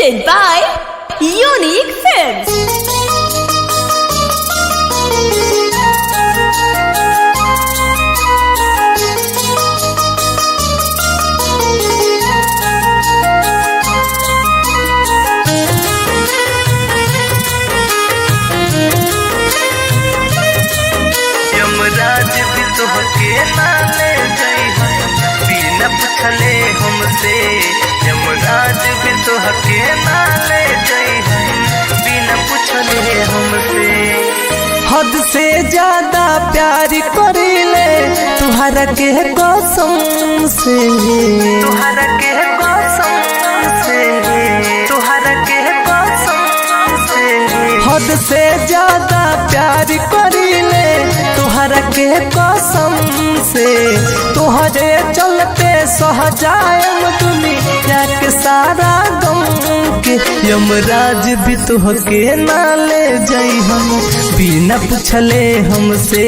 presented by Unique Films. Yamraj भी तोहके नाले गई बिना पूछले हमसे। यमराज भी तोहके नाले गई बिना पूछले हमसे। हद से ज्यादा प्यार करीले तुहरा के कसम से, तुहरा के कसम से, तुहरा के कसम से। हद से ज्यादा प्यार करीले तुहरा के कसम से। तुहरे चलते सहजायम दुनिया के सारा गम के। यमराज भी तुहके नाले जाई हम बिना पूछले हमसे।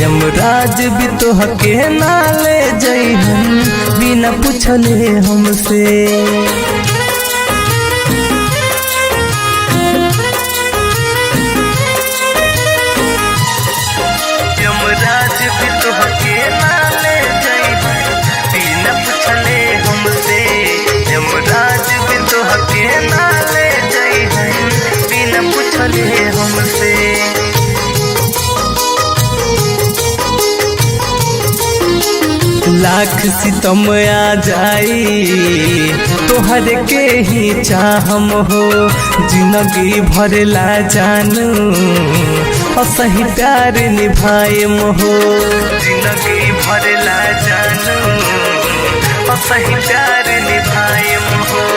यमराज भी तुहके नाले जाई हम बिना पूछले हमसे। यमराज भी तोहके नाले गई बिना पूछले हमसे। यमराज भी तोहके नाले गई बिना पूछले हमसे। लाख सितम आ जाई तोहर के ही चाहम हो। जिंदगी भरला जानू असही प्यार निभाएम हो। जिंदगी भरला जानू असही प्यार निभाएम हो।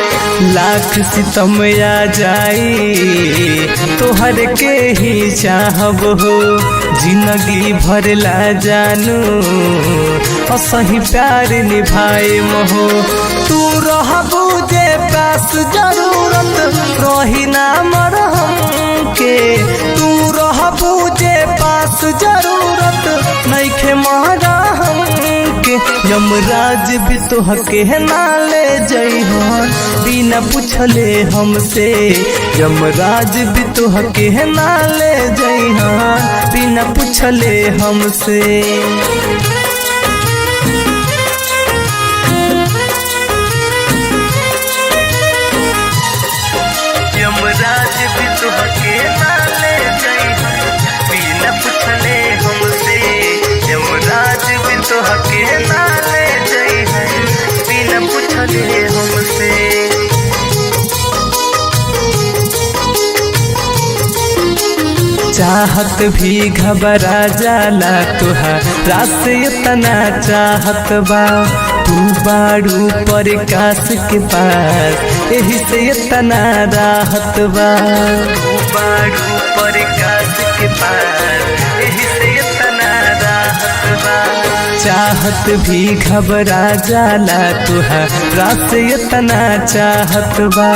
लाख सितम आ जाई तोहर के ही चाहब हो। जिंदगी भरला जानू असही प्यार निभाएम हो। तू रहबू जे पास जरूरत रही ना मरहम के। तू रहबू जे पास जरूरत नइखे मरहम के। यमराज भी तोहके नाले जइहन बिना पूछले हमसे। यमराज भी तोहके नाले जइहन बिना पूछले हमसे। यमराज भी तोहके नाले गई बिना पूछले हमसे। यमराज भी तोहके नाले गई बिना पूछले हमसे। चाहत भी घबरा जाला तुहरा से इतना चाहत बा। तू बाड़ू प्रकाश के पास यही से इतना राहत बा। तू बाड़ू प्रकाश के पास यही से इतना राहत बा। चाहत भी घबरा जाला तुहरा से इतना चाहत बा।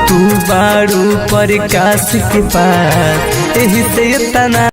तू बाड़ू प्रकाश के पास यही से इतना